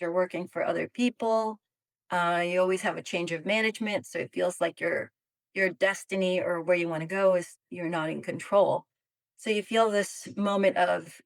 you're working for other people. You always have a change of management, so it feels like your destiny or where you want to go is you're not in control. So you feel this moment of,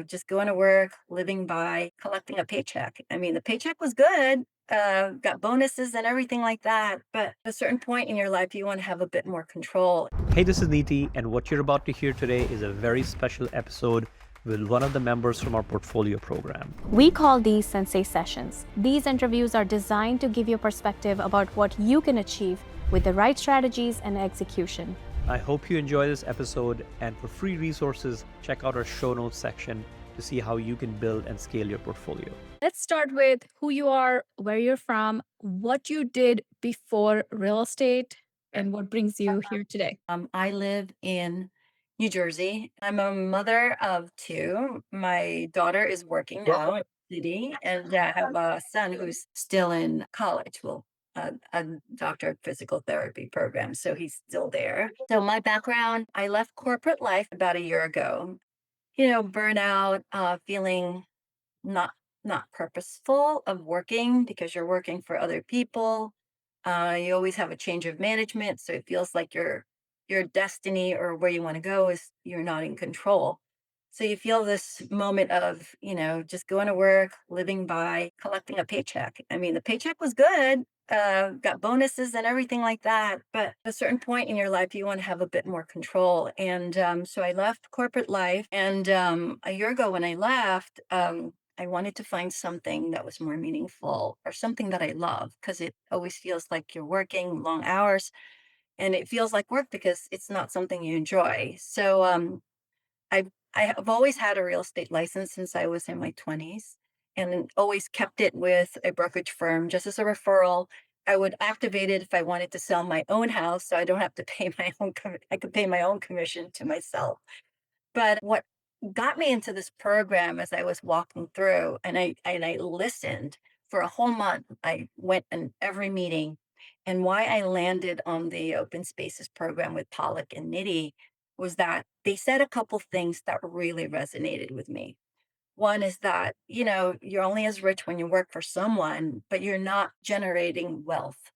just going to work, living by, collecting a paycheck. I mean, the paycheck was good, got bonuses and everything like that. But at a certain point in your life, you want to have a bit more control. Hey, this is Neeti, and what you're about to hear today is a very special episode with one of the members from our portfolio program. We call these Sensei sessions. These interviews are designed to give you perspective about what you can achieve with the right strategies and execution. I hope you enjoy this episode, and for free resources, check out our show notes section to see how you can build and scale your portfolio. Let's start with who you are, where you're from, what you did before real estate, and what brings you here today. I live in New Jersey. I'm a mother of two. My daughter is working now in the city, and I have a son who's still in college. Well, a doctor of physical therapy program, so he's still there. So my background, I left corporate life about a year ago. Burnout, feeling not not purposeful of working because you're working for other people. You always have a change of management, so it feels like your destiny or where you want to go is you're not in control. So you feel this moment of, just going to work, living by, collecting a paycheck. I mean, the paycheck was good, got bonuses and everything like that. But at a certain point in your life, you want to have a bit more control. And so I left corporate life. And a year ago when I left, I wanted to find something that was more meaningful or something that I love because it always feels like you're working long hours and it feels like work because it's not something you enjoy. So I have always had a real estate license since I was in my 20s and always kept it with a brokerage firm just as a referral. I would activate it if I wanted to sell my own house so I don't have to pay my own I could pay my own commission to myself. But what got me into this program as I was walking through and I listened for a whole month. I went in every meeting, and why I landed on the open spaces program with Pollock and Nitty was that they said a couple things that really resonated with me. One is that, you're only as rich when you work for someone, but you're not generating wealth.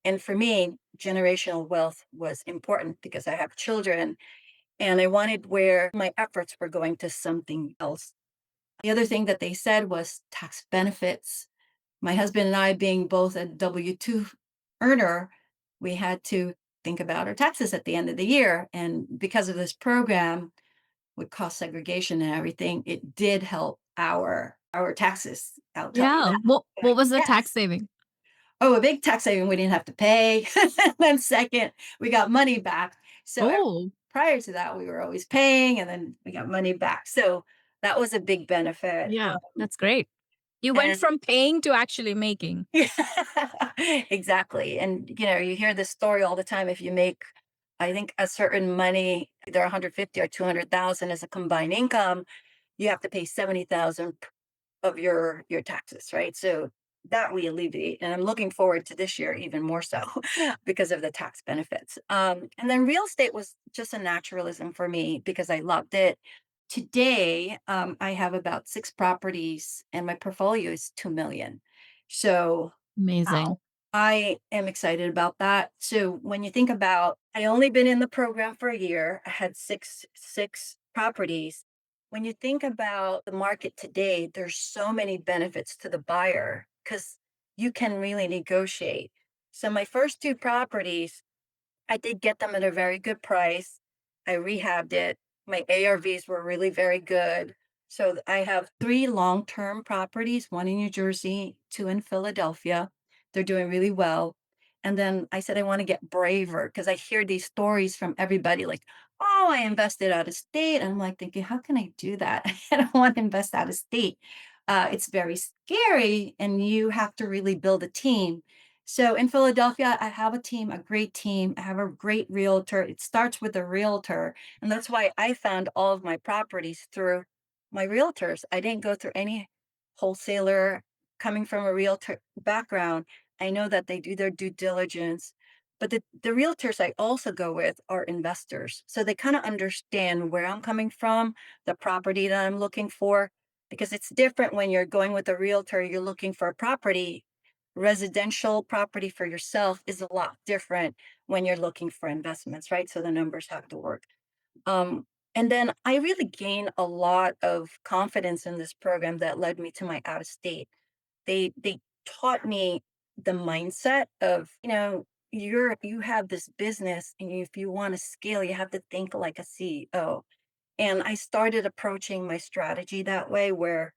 And for me, generational wealth was important because I have children and I wanted where my efforts were going to something else. The other thing that they said was tax benefits. My husband and I, being both a W 2 earner, we had to think about our taxes at the end of the year. And because of this program with cost segregation and everything, it did help our taxes. I'll tell you Yeah. that. What was the tax Yes. saving? Oh, a big tax saving we didn't have to pay. And then second, we got money back. So Oh, prior to that, we were always paying and then we got money back. So that was a big benefit. yeah, that's great. You went And from paying to actually making. yeah, exactly. And you hear this story all the time. If you make, I think a certain money, either 150 or 200,000 as a combined income, you have to pay 70,000 of your taxes, right? So that we alleviate, and I'm looking forward to this year even more so because of the tax benefits. And then real estate was just a naturalism for me because I loved it. Today, I have about 6 properties, and my portfolio is 2 million. So Amazing. wow, I am excited about that. So when you think about, I only been in the program for a year. I had six properties. When you think about the market today, there's so many benefits to the buyer because you can really negotiate. So my first 2 properties, I did get them at a very good price. I rehabbed it. My ARVs were really very good. So I have 3 long-term properties, one in New Jersey, two in Philadelphia. They're doing really well. And then I said I want to get braver because I hear these stories from everybody like, oh, I invested out of state. And I'm like thinking, how can I do that? I don't want to invest out of state. It's very scary, and you have to really build a team. So in Philadelphia, I have a team, a great team. I have a great realtor. It starts with a realtor. And that's why I found all of my properties through my realtors. I didn't go through any wholesaler coming from a realtor background. I know that they do their due diligence. But the realtors I also go with are investors. So they kind of understand where I'm coming from, the property that I'm looking for. because it's different when you're going with a realtor, you're looking for a property. Residential property for yourself is a lot different when you're looking for investments, right? So the numbers have to work. Um, and then I really gained a lot of confidence in this program that led me to my out of state. They taught me the mindset of, you have this business, and if you want to scale, you have to think like a CEO. And I started approaching my strategy that way, where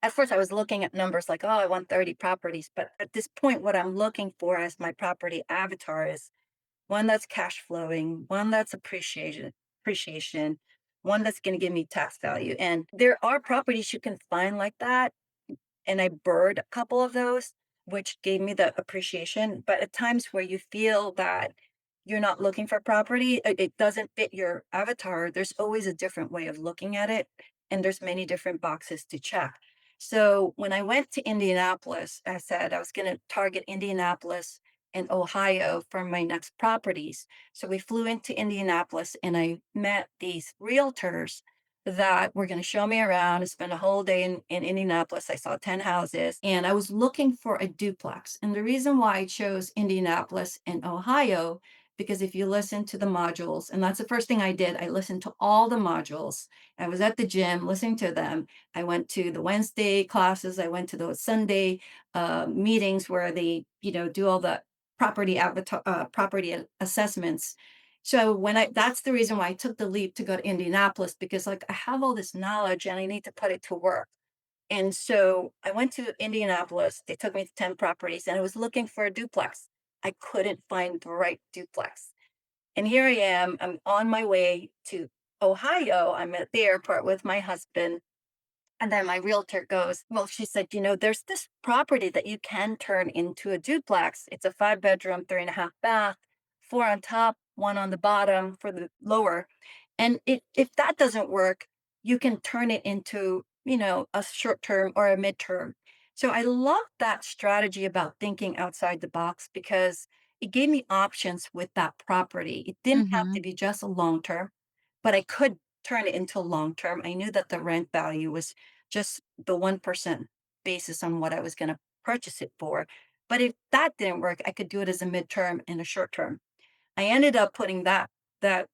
at first I was looking at numbers like, oh, I want 30 properties. But at this point, what I'm looking for as my property avatar is one that's cash flowing, one that's appreciation, one that's going to give me tax value. And there are properties you can find like that, and I bird a couple of those, which gave me the appreciation. But at times where you feel that you're not looking for property, it doesn't fit your avatar, there's always a different way of looking at it. And there's many different boxes to check. So when I went to Indianapolis, I said I was going to target Indianapolis and Ohio for my next properties. So we flew into Indianapolis and I met these realtors that were going to show me around and spend a whole day in Indianapolis. I saw 10 houses and I was looking for a duplex. And the reason why I chose Indianapolis and Ohio, because if you listen to the modules, and that's the first thing I did, I listened to all the modules. I was at the gym listening to them. I went to the Wednesday classes. I went to those Sunday meetings where they, do all the property assessments. So that's the reason why I took the leap to go to Indianapolis, because like I have all this knowledge and I need to put it to work. And so I went to Indianapolis. They took me to 10 properties and I was looking for a duplex. I couldn't find the right duplex. And here I am. I'm on my way to Ohio. I'm at the airport with my husband. And then my realtor goes, well, she said, there's this property that you can turn into a duplex. It's a 5 bedroom, 3.5 bath, four on top, one on the bottom for the lower. And if that doesn't work, you can turn it into, a short term or a midterm. So I love that strategy about thinking outside the box, because it gave me options with that property. It didn't have to Mm-hmm. be just a long term, but I could turn it into long term. I knew that the rent value was just the 1% basis on what I was going to purchase it for. But if that didn't work, I could do it as a midterm and a short term. I ended up putting that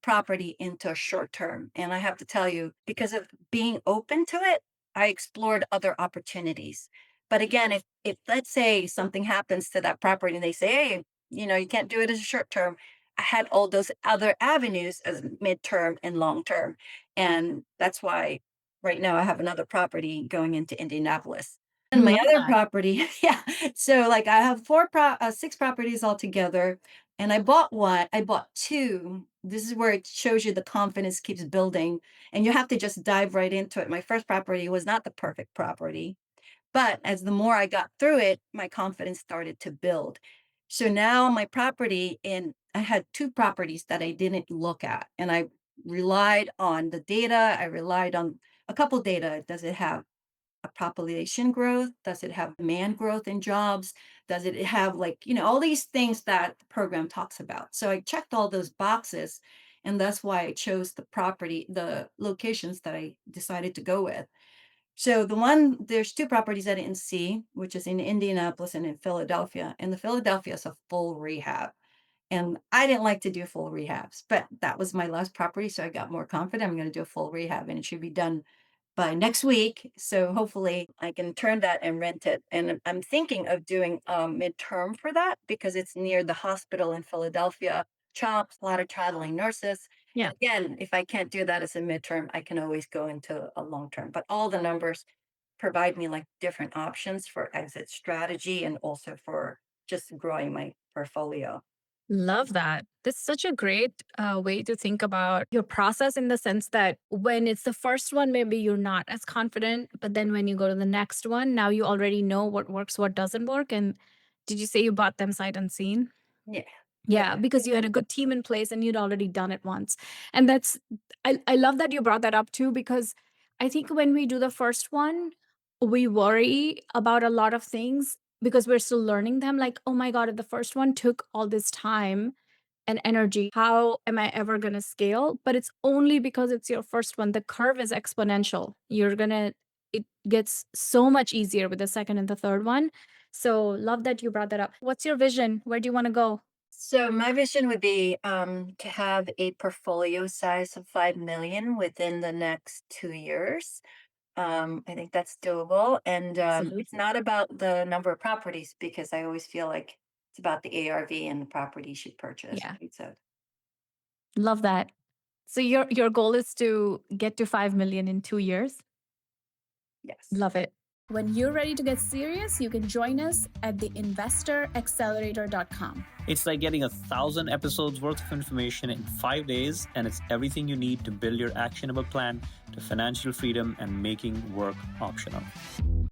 property into a short term. And I have to tell you, because of being open to it, I explored other opportunities. But again, if let's say something happens to that property and they say, hey, you can't do it as a short term, I had all those other avenues as midterm and long term. And that's why right now I have another property going into Indianapolis. And my Love other that. property, yeah. So like I have six properties altogether, and I bought 2. This is where it shows you the confidence keeps building, and you have to just dive right into it. My first property was not the perfect property, but as the more I got through it, my confidence started to build. So now my property, and I had 2 properties that I didn't look at, and I relied on the data. I relied on a couple data. Does it have a population growth? Does it have demand growth in jobs? Does it have, like, all these things that the program talks about? So I checked all those boxes, and that's why I chose the locations that I decided to go with. So there's 2 properties I didn't see, which is in Indianapolis and in Philadelphia. And the Philadelphia is a full rehab. And I didn't like to do full rehabs, but that was my last property. So I got more confident. I'm going to do a full rehab and it should be done by next week. So hopefully I can turn that and rent it. And I'm thinking of doing midterm for that, because it's near the hospital in Philadelphia. CHOPS, a lot of traveling nurses. Yeah. And again, if I can't do that as a midterm, I can always go into a long term. But all the numbers provide me like different options for exit strategy and also for just growing my portfolio. Love that. That's such a great way to think about your process in the sense that when it's the first one, maybe you're not as confident. But then when you go to the next one, now you already know what works, what doesn't work. And did you say you bought them sight unseen? Yeah. Yeah. Yeah, because you had a good team in place and you'd already done it once. And I love that you brought that up too, because I think when we do the first one, we worry about a lot of things because we're still learning them. Like, oh my God, if the first one took all this time and energy, how am I ever going to scale? But it's only because it's your first one. The curve is exponential. You're going to it gets so much easier with the second and the third one. So love that you brought that up. What's your vision? Where do you want to go? So my vision would be to have a portfolio size of 5 million within the next 2 years. I think that's doable, and it's Absolutely. not about the number of properties because I always feel like it's about the ARV and the property you should purchase. Yeah. Right? So Love that. So your goal is to get to 5 million in 2 years? yes. Love it. When you're ready to get serious, you can join us at theinvestoraccelerator.com. It's like getting 1,000 episodes worth of information in 5 days, and it's everything you need to build your actionable plan to financial freedom and making work optional.